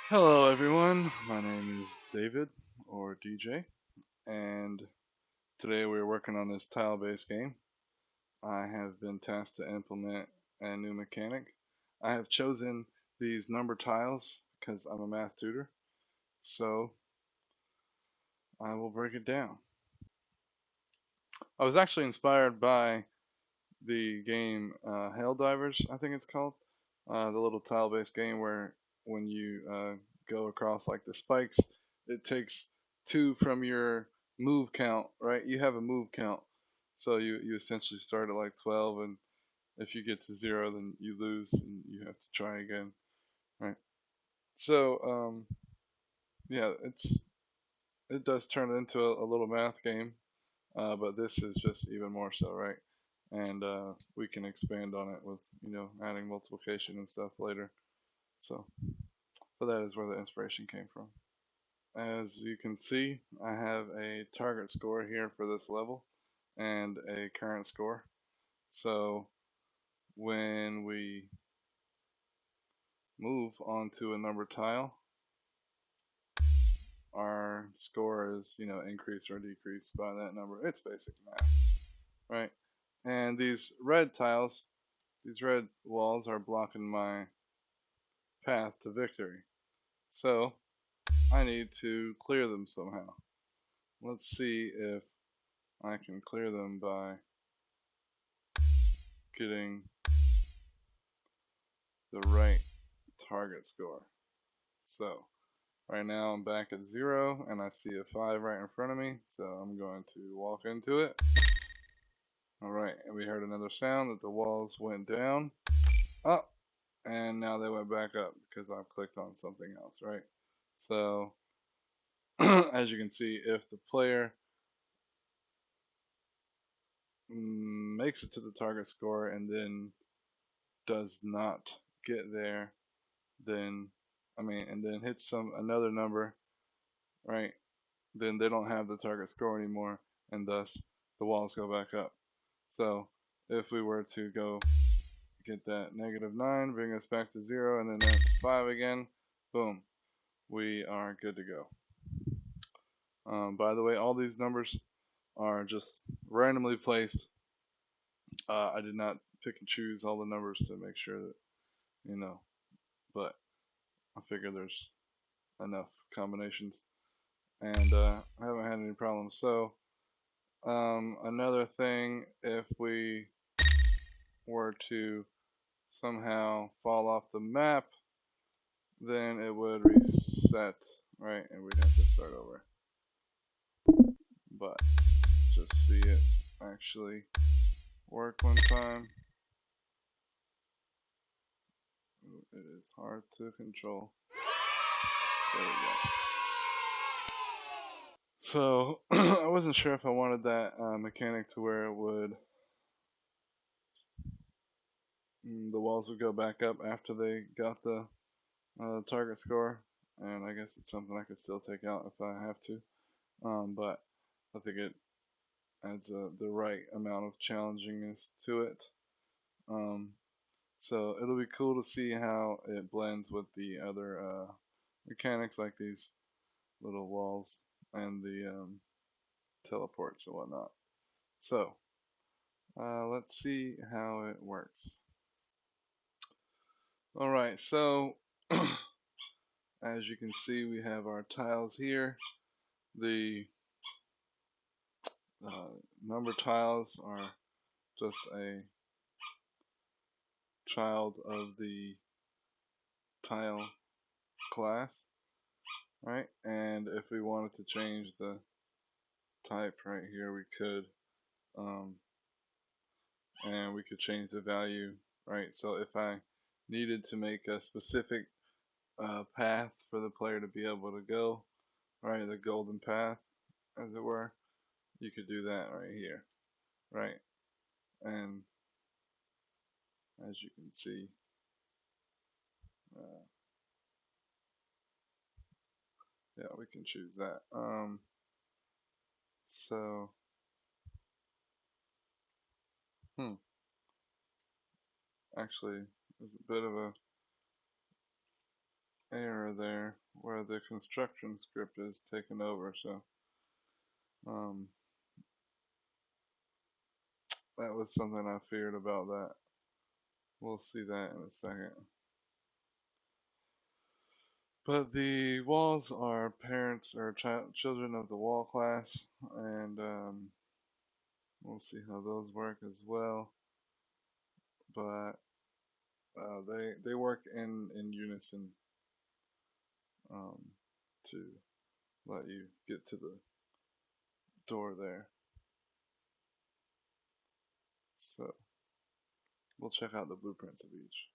Hello, everyone. My name is David, or DJ, and today we're working on this tile based game. I have been tasked to implement a new mechanic. I have chosen these number tiles because I'm a math tutor, so I will break it down. I was actually inspired by the game Hell Divers, I think it's called. The little tile based game where when you go across like the spikes, it takes two from your move count, right? You have a move count. So you essentially start at like 12, and if you get to zero, then you lose and you have to try again, right? So, yeah, it does turn into a little math game, but this is just even more so, right? And we can expand on it with adding multiplication and stuff later. So, but that is where the inspiration came from. As you can see, I have a target score here for this level and a current score. So when we move onto a number tile, our score is increased or decreased by that number. It's basic math, right? And these red tiles, these red walls are blocking my path to victory. So I need to clear them somehow. Let's see if I can clear them by getting the right target score. So right now I'm back at 0 and I see a 5 right in front of me. So I'm going to walk into it. Alright, and we heard another sound that the walls went down, up, and now they went back up because I've clicked on something else, right? So as you can see, if the player makes it to the target score and then does not get there, then and then hits another number, right? Then they don't have the target score anymore, and thus the walls go back up. So if we were to go get that -9, bring us back to 0, and then that 5 again, boom, we are good to go. By the way, all these numbers are just randomly placed. I did not pick and choose all the numbers to make sure that, you know, but I figure there's enough combinations, and I haven't had any problems. So, another thing, if we were to somehow fall off the map, then it would reset, right? And we'd have to start over. But just see it actually work one time. It is hard to control. There we go. So I wasn't sure if I wanted that mechanic to where it would the walls would go back up after they got the target score, and I guess it's something I could still take out if I have to. But I think it adds the right amount of challengingness to it. Um, so it'll be cool to see how it blends with the other mechanics like these little walls and the teleports and whatnot. So let's see how it works. All right, so as you can see, we have our tiles here. The number tiles are just a child of the tile class, right? And if we wanted to change the type right here, we could, um, and we could change the value, right? So if I needed to make a specific path for the player to be able to go, right, the golden path, as it were, you could do that right here, right? And as you can see, uh, yeah, we can choose that. So, hmm, actually, there's a bit of a error there where the construction script is taken over. So um, that was something I feared about that. We'll see that in a second. But the walls are parents or children of the wall class, and we'll see how those work as well. But they work in unison um, to let you get to the door there. So we'll check out the blueprints of each.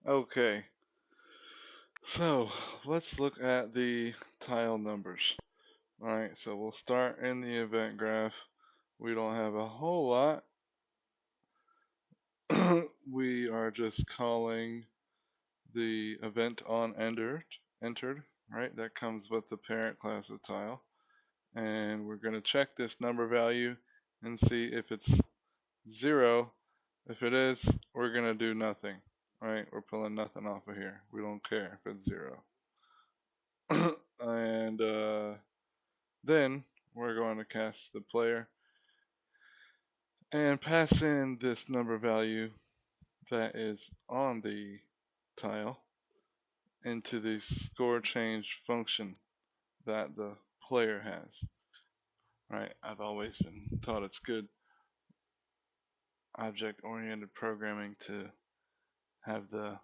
Okay, so let's look at the tile numbers. Alright, so we'll start in the event graph. We don't have a whole lot. We are just calling the event on entered, right? That comes with the parent class of tile. And we're going to check this number value and see if it's 0. If it is, we're going to do nothing, right? We're pulling nothing off of here. We don't care if it's 0. And then we're going to cast the player and pass in this number value that is on the tile into the score change function that the player has. Right? I've always been taught it's good object-oriented programming to have the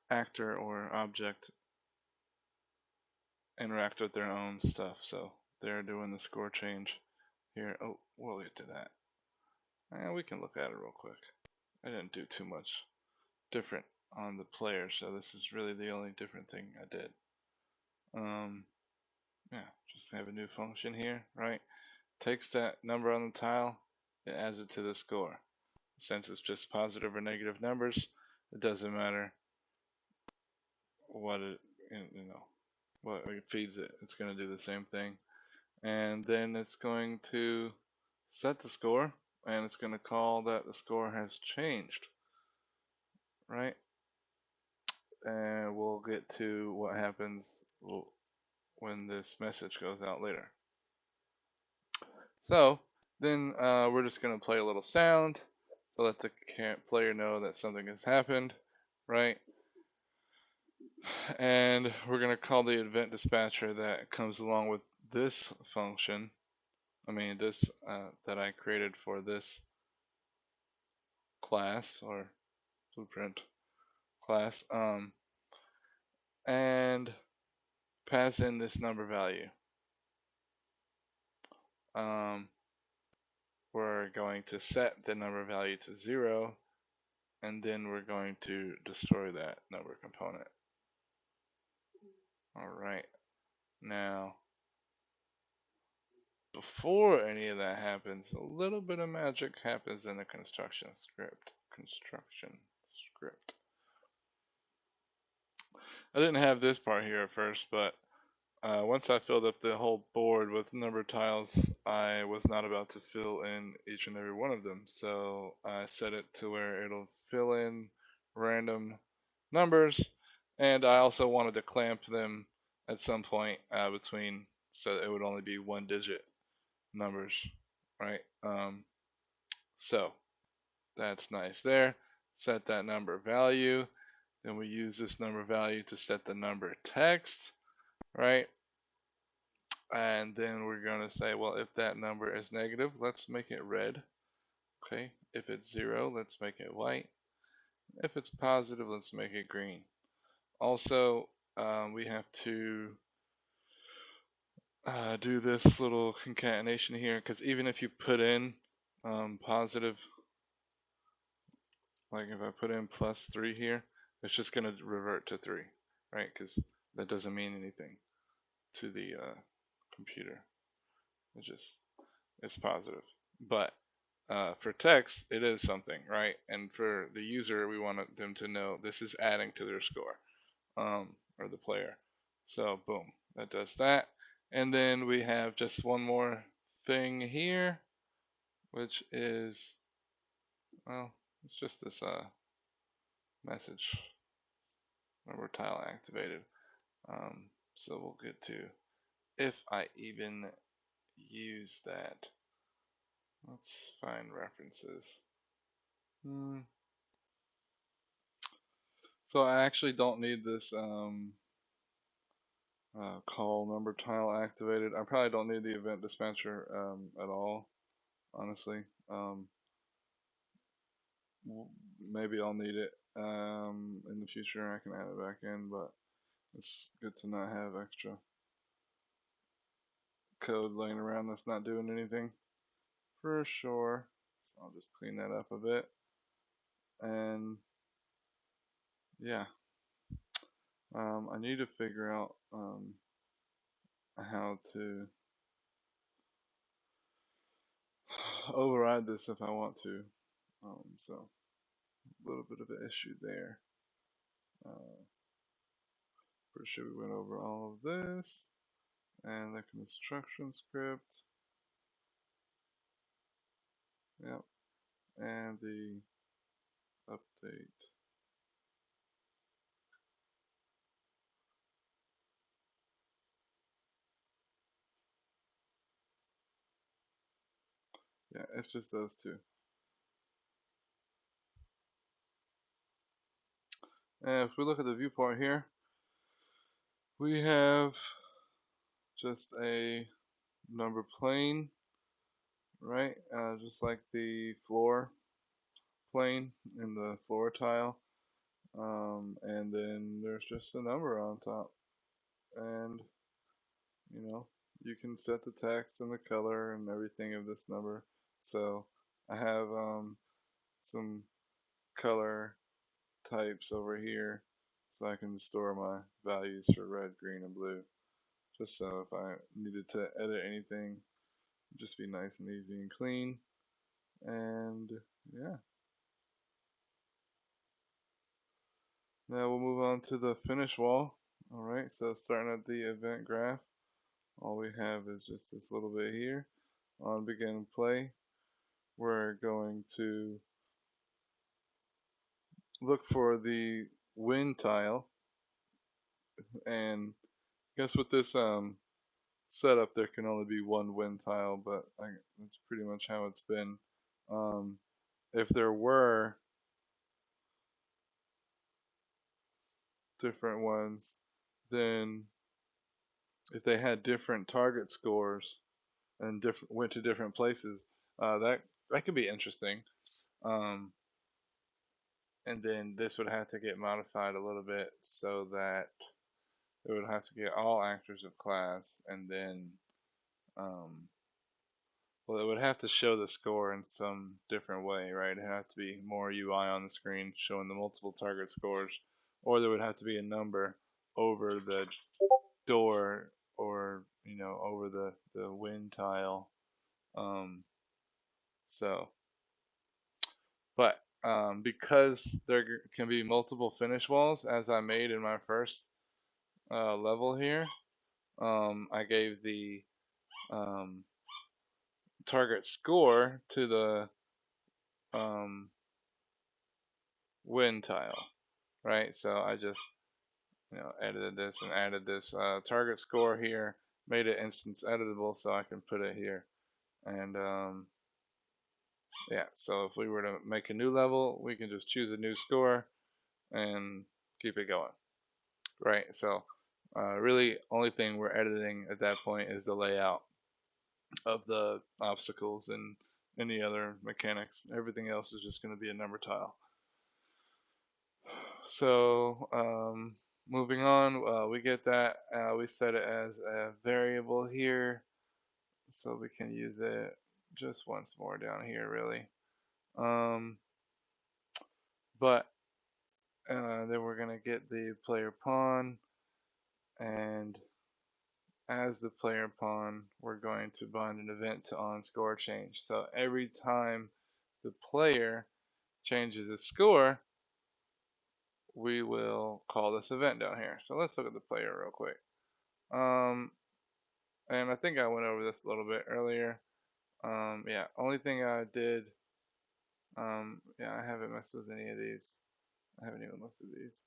actor or object interact with their own stuff. So they're doing the score change here. Oh, we'll get to that. And we can look at it real quick. I didn't do too much different on the player, so this is really the only different thing I did. Yeah, just have a new function here, right? Takes that number on the tile, it adds it to the score. Since it's just positive or negative numbers, it doesn't matter what it, what it feeds it. It's going to do the same thing. And then it's going to set the score, and it's going to call that the score has changed, right? And we'll get to what happens when this message goes out later. So then we're just going to play a little sound to let the player know that something has happened, right? And we're going to call the event dispatcher that comes along with this function. I mean, this that I created for this class or blueprint class, and pass in this number value. We're going to set the number value to 0, and then we're going to destroy that number component. All right. Now, before any of that happens, a little bit of magic happens in the construction script. I didn't have this part here at first, but once I filled up the whole board with number tiles, I was not about to fill in each and every one of them. So I set it to where it'll fill in random numbers, and I also wanted to clamp them at some point between, so it would only be 1-digit numbers, right? So that's nice there. Set that number value. Then we use this number value to set the number text, right? And then we're going to say, well, if that number is negative, let's make it red. Okay. If it's 0, let's make it white. If it's positive, let's make it green. Also, we have to do this little concatenation here, because even if you put in positive, like if I put in +3 here, it's just going to revert to 3, right? Because that doesn't mean anything to the computer. It's positive. But for text, it is something, right? And for the user, we want them to know this is adding to their score, or the player. So boom, that does that. And then we have just one more thing here, which is, well, It's just this message number tile activated. So we'll get to if I even use that. Let's find references. So I actually don't need this call number tile activated. I probably don't need the event dispenser at all, honestly. Maybe I'll need it in the future. I can add it back in, but it's good to not have extra code laying around that's not doing anything for sure. So I'll just clean that up a bit. And yeah, I need to figure out how to override this if I want to. So a little bit of an issue there. Uh, Pretty sure we went over all of this and the construction script. Yep, and the update. Yeah, it's just those two. And if we look at the viewport here, we have just a number plane, right? Just like the floor plane in the floor tile. And then there's just a number on top. And, you know, you can set the text and the color and everything of this number. So I have some color types over here so I can store my values for red, green, and blue. Just so if I needed to edit anything, just be nice and easy and clean. And yeah, now we'll move on to the finish wall. Alright, so starting at the event graph, all we have is just this little bit here. On begin play, we're going to look for the win tile, and I guess with this setup there can only be one win tile, but that's pretty much how it's been. Um, if there were different ones, then if they had different target scores and went to different places, that could be interesting. Um, and then this would have to get modified a little bit so that it would have to get all actors of class, and then um, well, it would have to show the score in some different way, right? It'd have to be more UI on the screen showing the multiple target scores, or there would have to be a number over the door, or over the win tile. Um, so, but because there can be multiple finish walls, as I made in my first level here, I gave the um, target score to the um, win tile, right? So I just edited this and added this target score here, made it instance editable so I can put it here. And yeah, so if we were to make a new level, we can just choose a new score and keep it going, right? So really only thing we're editing at that point is the layout of the obstacles and any other mechanics. Everything else is just going to be a number tile. So moving on, we get that. We set it as a variable here, so we can use it just once more down here, really. But then we're going to get the player pawn, and as the player pawn, we're going to bind an event to on score change. So every time the player changes its score, we will call this event down here. So let's look at the player real quick. And I think I went over this a little bit earlier. Yeah, only thing I did Yeah, I haven't messed with any of these. I haven't even looked at these.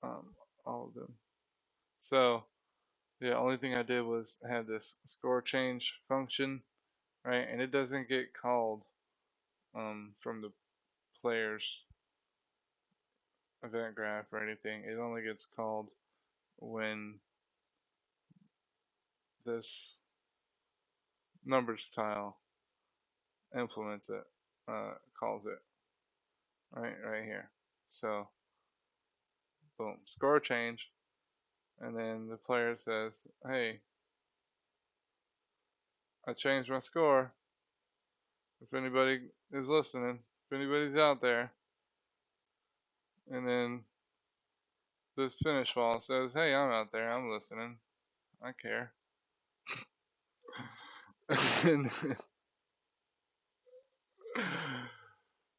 All of them. So the only thing I did was have this score change function, right? And it doesn't get called from the player's event graph or anything. It only gets called when this numbers tile implements it, calls it, right here. So boom, score change, and then the player says, "Hey, I changed my score. If anybody is listening, if anybody's out there," and then this finish wall says, "Hey, I'm out there. I'm listening. I care." And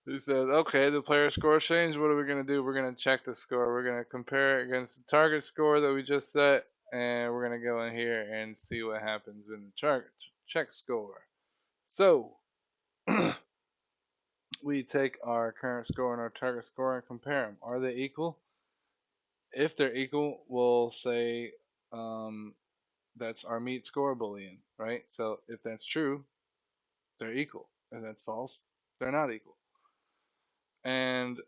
he says, "Okay, the player score changed. What are we going to do? We're going to check the score. We're going to compare it against the target score that we just set, and we're going to go in here and see what happens in the target check score." So we take our current score and our target score and compare them. Are they equal? If they're equal, we'll say that's our meet score boolean, right? So if that's true, they're equal. If that's false, they're not equal. And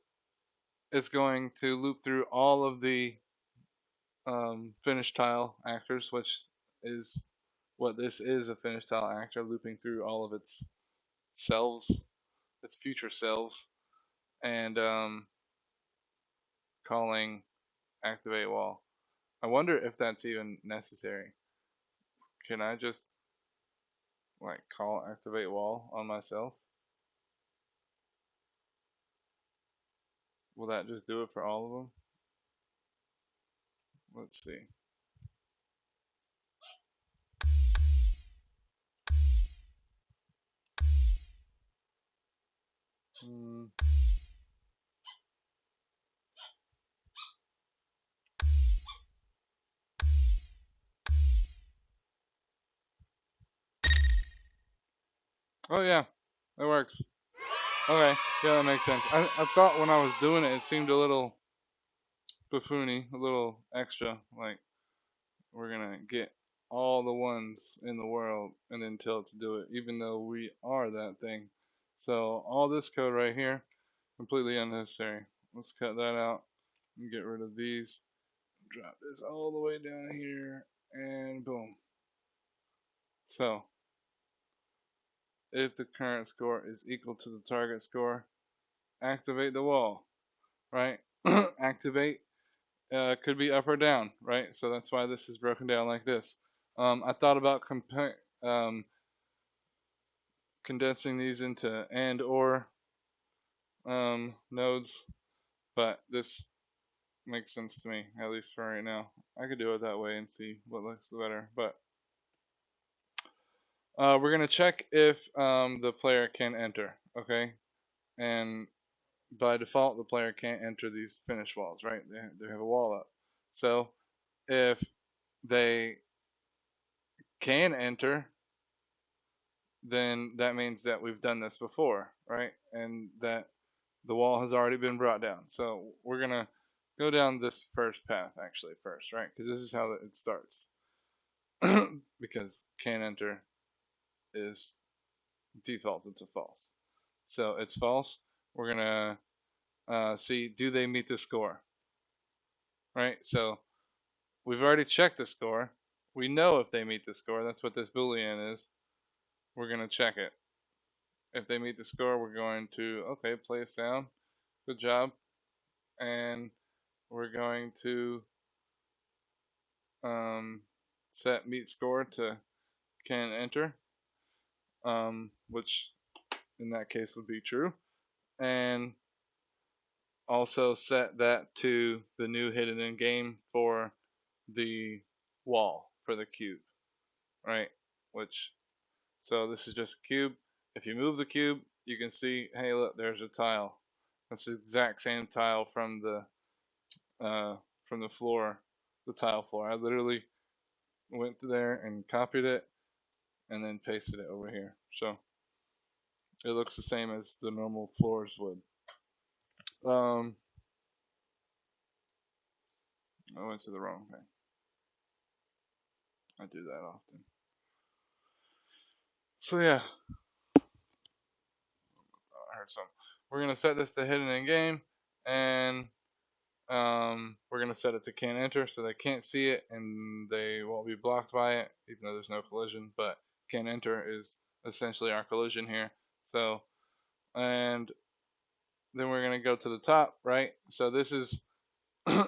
it's going to loop through all of the finish tile actors, which is what this is, a finish tile actor looping through all of its selves, its future selves, and calling activate wall. I wonder if that's even necessary. Can I just like call activate wall on myself? Will that just do it for all of them? Let's see. Hmm. Oh yeah, it works. Okay, yeah, that makes sense. I thought when I was doing it, it seemed a little buffoony, a little extra. Like we're gonna get all the ones in the world and then tell it to do it, even though we are that thing. So all this code right here, completely unnecessary. Let's cut that out and get rid of these. Drop this all the way down here, and boom. So if the current score is equal to the target score, activate the wall, right? Activate could be up or down, right? So that's why this is broken down like this. I thought about condensing these into and or nodes, but this makes sense to me, at least for right now. I could do it that way and see what looks better, but we're gonna check if the player can enter, okay? And by default, the player can't enter these finish walls, right? They have a wall up. So if they can enter, then that means that we've done this before, right? And that the wall has already been brought down. So we're gonna go down this first path actually first, right? Because this is how it starts. Because can enter is defaulted to false. So it's false. We're gonna see, do they meet the score, right? So we've already checked the score. We know if they meet the score. That's what this boolean is. We're gonna check it. If they meet the score, we're going to, okay, play a sound. Good job. And we're going to set meet score to can enter, which in that case would be true. And also set that to the new hidden in game for the wall, for the cube, right? Which, so this is just a cube. If you move the cube, you can see, hey, look, there's a tile. That's the exact same tile from the floor, the tile floor. I literally went there and copied it and then pasted it over here. So It looks the same as the normal floors would. I went to the wrong thing. I do that often. So yeah, I heard something. We're gonna set this to hidden in game, and we're gonna set it to can't enter, so they can't see it and they won't be blocked by it, even though there's no collision. But can't enter is essentially our collision here. So, and then we're gonna go to the top, right? So this is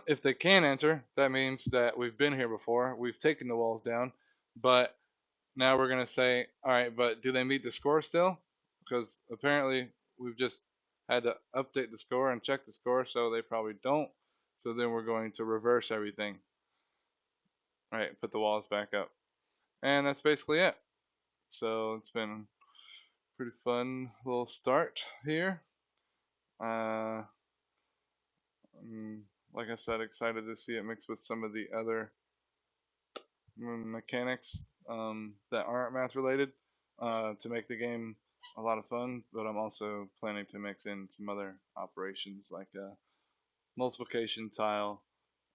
if they can enter, that means that we've been here before. We've taken the walls down, but now we're gonna say, all right, but do they meet the score still? Because apparently we've just had to update the score and check the score, so they probably don't. So then we're going to reverse everything. All right, put the walls back up. And that's basically it. So it's been a pretty fun little start here. Uh, like I said, excited to see it mixed with some of the other mechanics that aren't math related to make the game a lot of fun. But I'm also planning to mix in some other operations like multiplication tile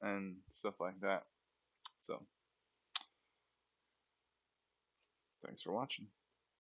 and stuff like that. So thanks for watching.